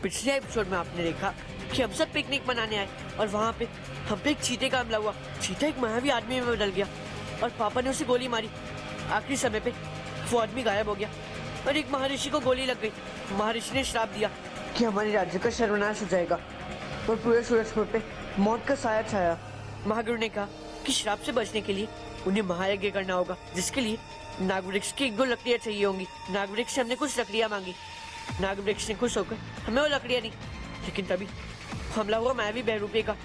पिछले एपिसोड में आपने देखा कि हम सब पिकनिक मनाने आए और वहाँ पे हम पे एक चीते का हमला हुआ। चीता एक मायावी आदमी में बदल गया और पापा ने उसे गोली मारी। आखिरी समय पे वो आदमी गायब हो गया और एक महर्षि को गोली लग गई। महर्षि ने श्राप दिया कि हमारे राज्य का सर्वनाश हो जाएगा और पूरे सूरजपुर पे मौत का साया छाया। महागुरु ने कहा कि श्राप से बचने के लिए उन्हें महायज्ञ करना होगा, जिसके लिए नागवृक्ष की 1-2 लकड़ियां चाहिए होंगी। नागवृक्ष से हमने कुछ लकड़ियां मांगी। नागवृक्ष ने खुश होकर हमें वो लकड़ियां दी, लेकिन तभी हमला हुआ मायावी बहरूपे का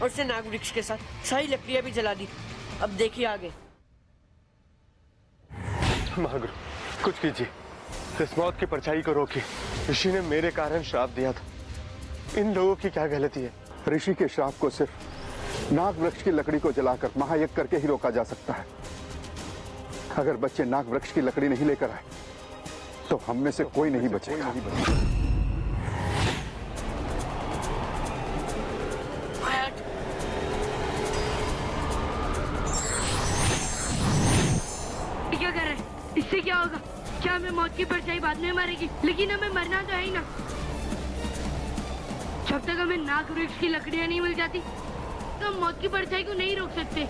और उसने नागवृक्ष के साथ सारी लकड़ियां भी जला दी। अब देखिए आगे। महागुरु कुछ कीजिए, इस मौत की परछाई को रोकिए। ऋषि ने मेरे कारण श्राप दिया था, इन लोगों की क्या गलती है? ऋषि के श्राप को सिर्फ नाग वृक्ष की लकड़ी को जलाकर महायज्ञ करके ही रोका जा सकता है। अगर बच्चे नाग वृक्ष की लकड़ी नहीं लेकर आए तो हम में से कोई नहीं बचेगा। क्या कर रहे हैं? इससे क्या होगा? क्या हमें मौत की परछाई बाद में मारेगी? लेकिन हमें मरना तो है ही ना। जब तक हमें नाग वृक्ष की लकड़ियां नहीं मिल जाती तो हम मौत की परछाई को नहीं रोक सकते।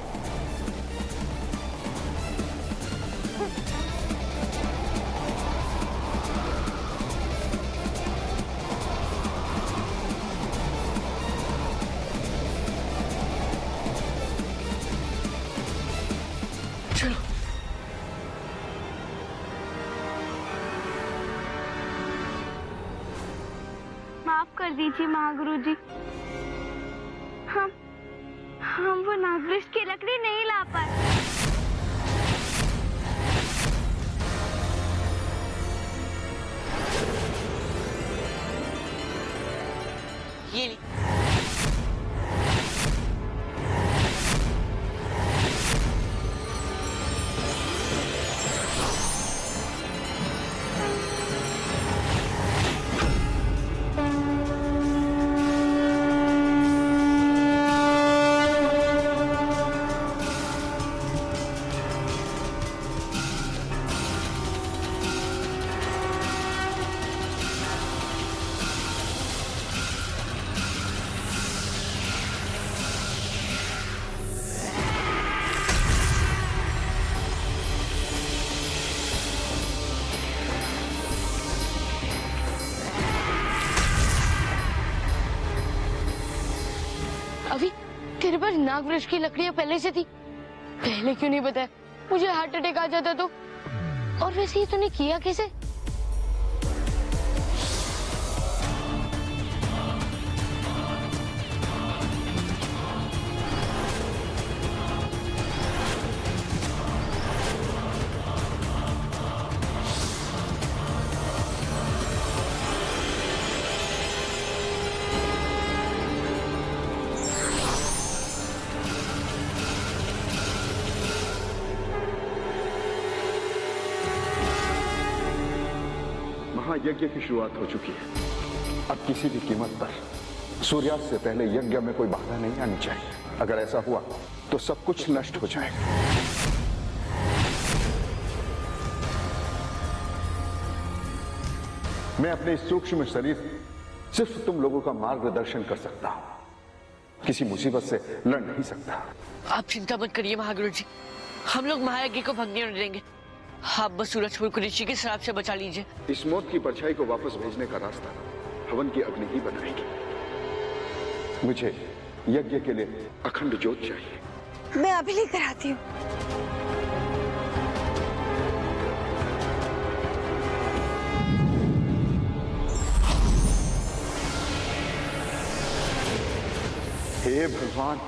चलो माफ कर दीजिए महागुरु जी, हम वो नागवृक्ष की लकड़ी नहीं ला पाए। ये ली। अभी तेरे पास नागवृक्ष की लकड़ियां पहले से थी, पहले क्यों नहीं बताया? मुझे हार्ट अटैक आ जाता तो। और वैसे ये तूने किया कैसे? यज्ञ की शुरुआत हो चुकी है। अब किसी भी कीमत पर सूर्यास्त से पहले यज्ञ में कोई बाधा नहीं आनी चाहिए। अगर ऐसा हुआ तो सब कुछ नष्ट हो जाएगा। मैं अपने इस सूक्ष्म शरीर सिर्फ तुम लोगों का मार्गदर्शन कर सकता हूं, किसी मुसीबत से लड़ नहीं सकता। आप चिंता मत करिए महागुरु जी, हम लोग महायज्ञ को भंग नहीं देंगे। आप बस सूरजपुर को ऋषि के श्राप से बचा लीजिए। इस मौत की परछाई को वापस भेजने का रास्ता हवन की अग्नि ही बनाएगी। मुझे यज्ञ के लिए अखंड ज्योत चाहिए। मैं अभी लेकर आती हूँ। हे भगवान,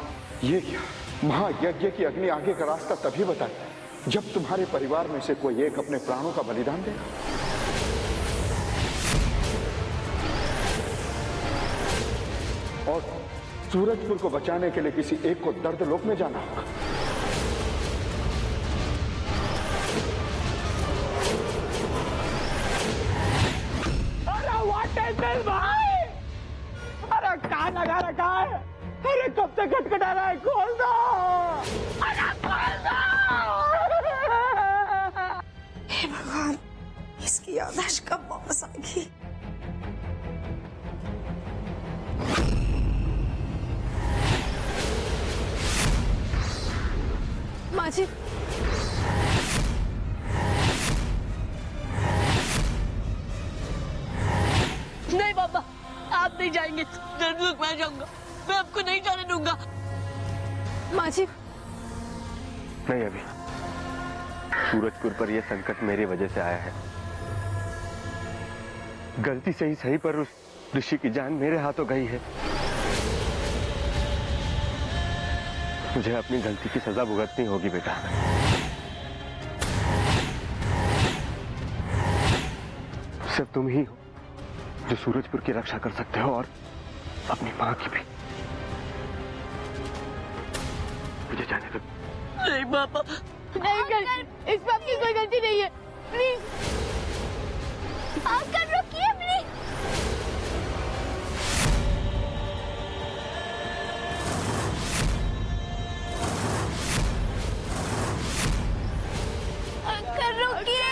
ये क्या? महायज्ञ की अग्नि आगे का रास्ता तभी बताए जब तुम्हारे परिवार में से कोई एक अपने प्राणों का बलिदान देगा। और सूरजपुर को बचाने के लिए किसी एक को दर्द लोक में जाना होगा। अरे व्हाट इज दिस भाई? अरे कहाँ लगा रखा है? अरे कब से खटखटा रहा है? खोल दो! अरे खोल दो! हे भगवान, इसकी याददाश्त कब वापस आएगी? माँ जी, नहीं पापा, आप नहीं जाएंगे, जरूर मैं जाऊंगा, मैं आपको नहीं जाने दूंगा। माँ जी, नहीं अभी, सूरजपुर पर यह संकट मेरी वजह से आया है। गलती से ही सही पर उस ऋषि की जान मेरे हाथों गई है। मुझे अपनी गलती की सजा भुगतनी होगी बेटा। सिर्फ तुम ही हो जो सूरजपुर की रक्षा कर सकते हो और अपनी मां की भी। मुझे जाने दो। नहीं पापा, नहीं कर, इस बात की कोई गलती नहीं है, प्लीज अंकल रुकिए प्लीज। अंकल रुकिए।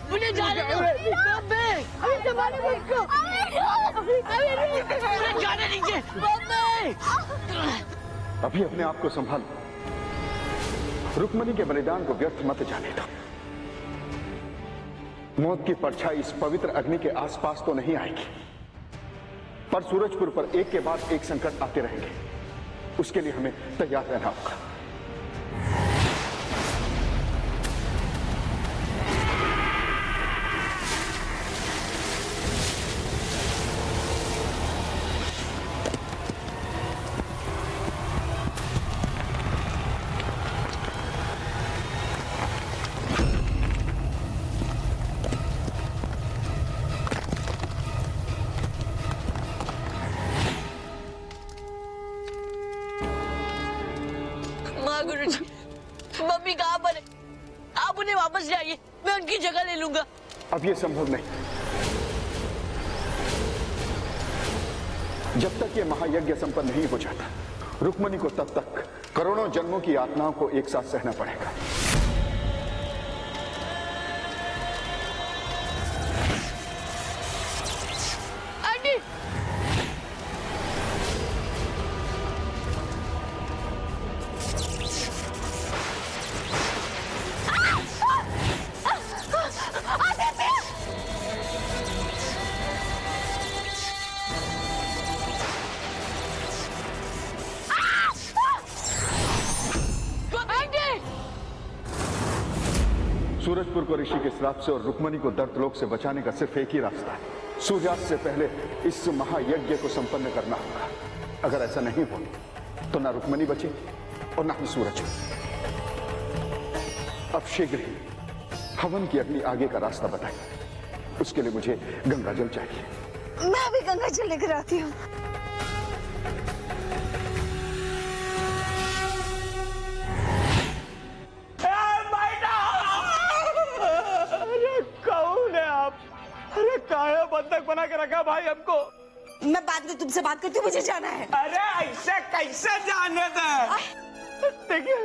मुझे जाने दो, मुझे जाने दीजिए, अभी अपने आप को संभालो। रुक्मणी के बलिदान को व्यर्थ मत जाने दो। मौत की परछाई इस पवित्र अग्नि के आसपास तो नहीं आएगी, पर सूरजपुर पर एक के बाद एक संकट आते रहेंगे। उसके लिए हमें तैयार रहना होगा। गुरुजी, मम्मी कहाँ पर है? आप उन्हें वापस लाइए, मैं उनकी जगह ले लूंगा। अब यह संभव नहीं। जब तक यह महायज्ञ संपन्न नहीं हो जाता, रुक्मणी को तब तक करोड़ों जन्मों की यातनाओं को एक साथ सहना पड़ेगा। सूरजपुर को ऋषि के श्राप से और रुक्मणी को दर्दलोक से बचाने का सिर्फ एक ही रास्ता है। सूर्यास्त से पहले इस महायज्ञ को संपन्न करना होगा। अगर ऐसा नहीं हो तो ना रुक्मणी बचे और ना ही सूरज। अब शीघ्र ही हवन की अग्नि आगे का रास्ता बताइए। उसके लिए मुझे गंगा जल चाहिए। मैं भी गंगा जल लेकर आती हूँ। अरे काहे बंधक बना के रखा भाई हमको? मैं बाद में तुमसे बात करती हूँ, मुझे जाना है। अरे ऐसे कैसे जाने दे? देखिए,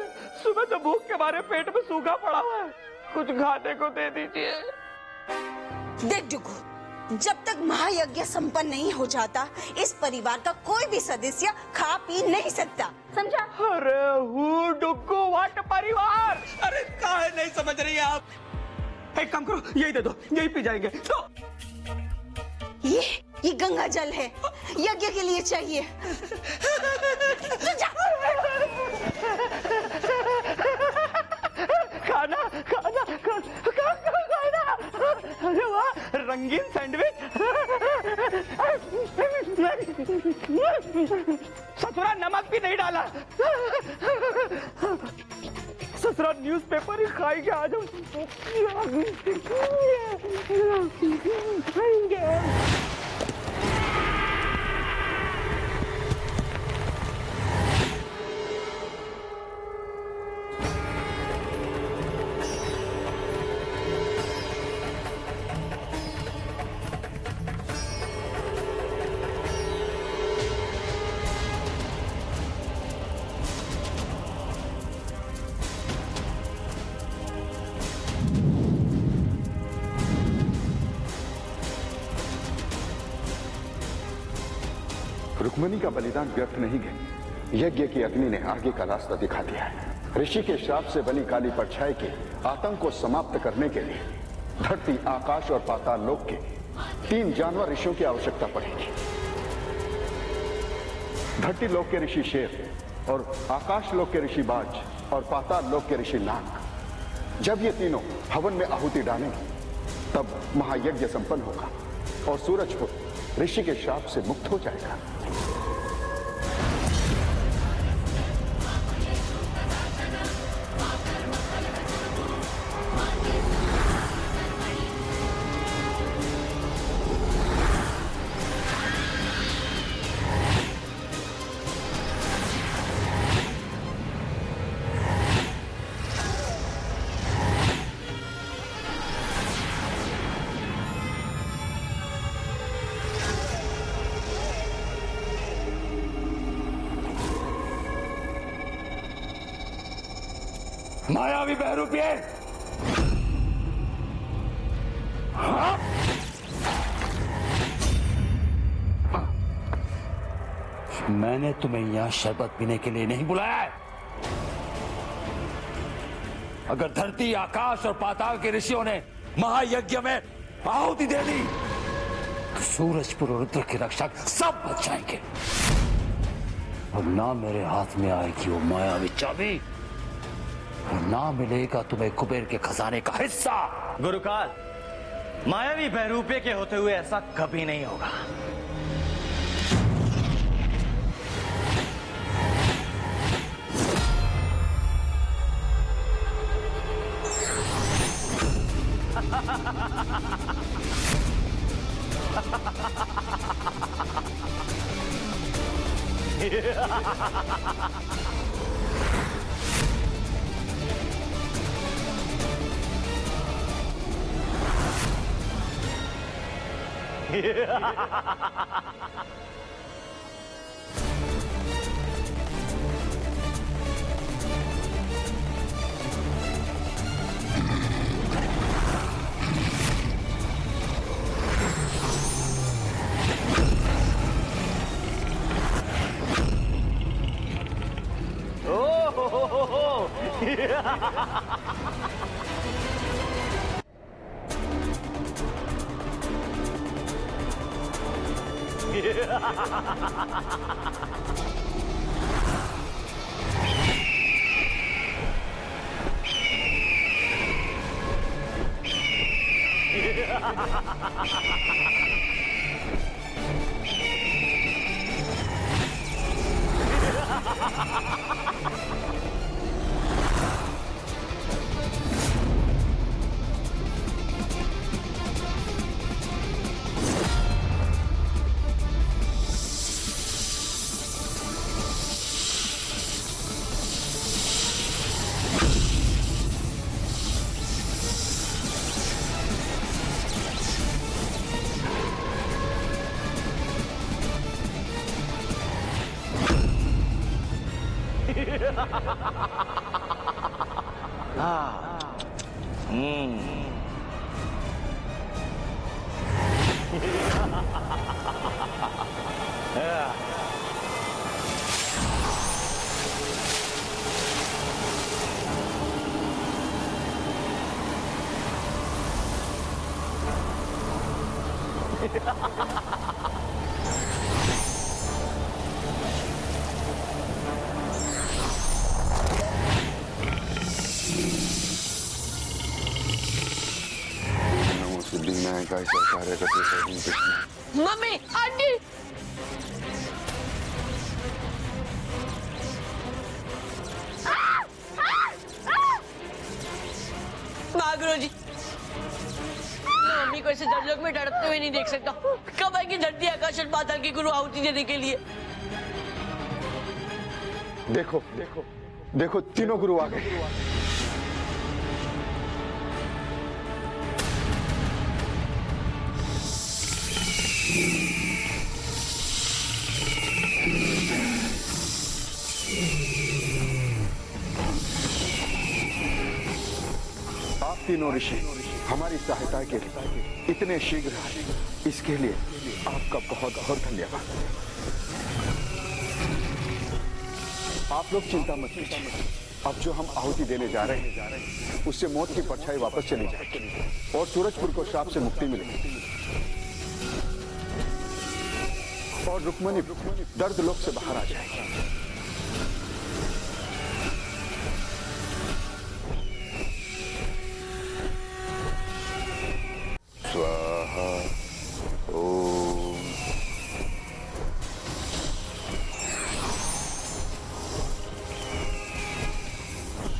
सुबह तो भूख के मारे पेट में सूखा पड़ा हुआ है, कुछ खाने को दे दीजिए। देख डुगू, जब तक महायज्ञ संपन्न नहीं हो जाता, इस परिवार का कोई भी सदस्य खा पी नहीं सकता, समझा? अरे हु डुगू वाट परिवार? अरे काहे नहीं समझ रही आप? एक काम करो, यही दे दो, यही पी जाएंगे। तो ये गंगा जल है, यज्ञ के लिए चाहिए। खाना खाना खाना। अरे वाह, रंगीन सैंडविच। ससुरा नमक भी नहीं डाला। ससुरा न्यूज़पेपर ही खाएंगे आज हम। रुक्मणी का बलिदान व्यर्थ नहीं गया। यज्ञ की अग्नि ने आगे का रास्ता दिखा दिया है। ऋषि के श्राप से बनी काली परछाई के आतंक को समाप्त करने के लिए धरती, आकाश और पाताल लोक के 3 जानवर ऋषियों की आवश्यकता पड़ेगी। धरती लोक के ऋषि शेर और आकाश लोक के ऋषि बाज और पाताल लोक के ऋषि नाग। जब ये तीनों हवन में आहुति डालेंगे तब महायज्ञ संपन्न होगा और सूरजपुर ऋषि के श्राप से मुक्त हो जाएगा। मायावी बहरूपिये, हाँ? मैंने तुम्हें यहां शरबत पीने के लिए नहीं बुलाया है। अगर धरती, आकाश और पाताल के ऋषियों ने महायज्ञ में आहुति दे दी तो सूरजपुर और रुद्र के रक्षक सब बच जाएंगे और ना मेरे हाथ में आएगी वो मायावी चाबी और ना मिलेगा तुम्हें कुबेर के खजाने का हिस्सा। गुरुकाल, मायावी बहरूपे के होते हुए ऐसा कभी नहीं होगा। मम्मी, आंटी, गुरु जी, मम्मी को ऐसे दर्द में तड़पते हुए नहीं देख सकता। कब आएगी धरती, आकाश और पाताल की गुरु आहुति देने के लिए? देखो देखो देखो, तीनों गुरु आ गए। आप तीनों ऋषि हमारी सहायता के लिए इतने शीघ्र आए, इसके लिए आपका बहुत बहुत धन्यवाद। आप लोग चिंता मत कीजिए। अब जो हम आहुति देने जा रहे हैं उससे मौत की परछाई वापस चली जाएगी और सूरजपुर को श्राप से मुक्ति मिलेगी और रुक्मणी दर्द लोक से बाहर आ जाएगी। स्वाहा ओम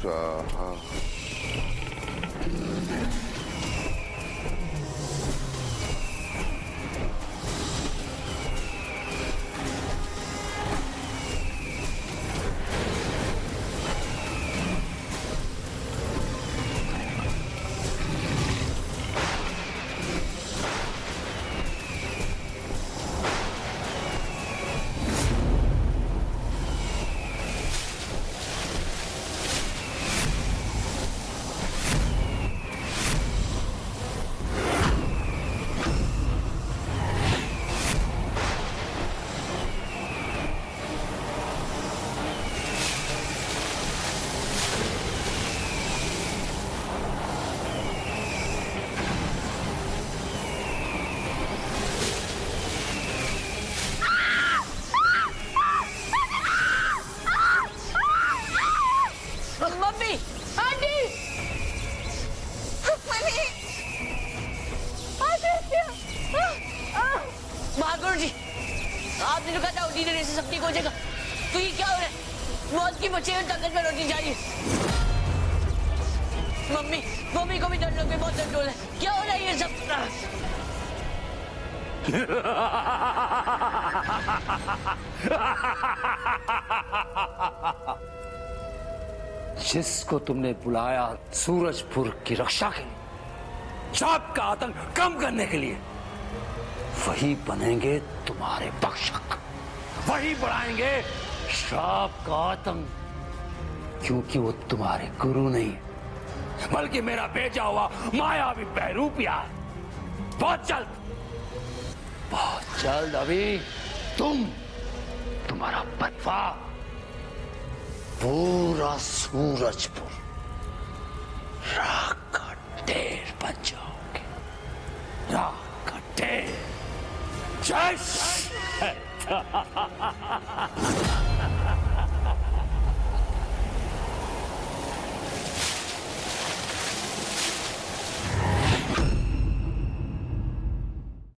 स्वाहा मम्मी, आंटी, महागुरु जी, आपने तो कहा था उन्हीं से सब ठीक हो जाएगा। तो ये क्या हो रहा है? मौत की बच्चे ताकत में रोटी जा रही है। मम्मी को भी दर्द लग गई, बहुत दर्द हो रहा है। क्या हो रहा है ये सब? जिसको तुमने बुलाया सूरजपुर की रक्षा के लिए, शाप का आतंक कम करने के लिए, वही बनेंगे तुम्हारे भक्षक, वही बढ़ाएंगे शाप का आतंक, क्योंकि वो तुम्हारे गुरु नहीं बल्कि मेरा भेजा हुआ मायावी बहरूपिया। बहुत जल्द अभी तुम्हारा बदवा पूरा सूरजपुर राख का ढेर बन जाओगे, राख का ढेर। जय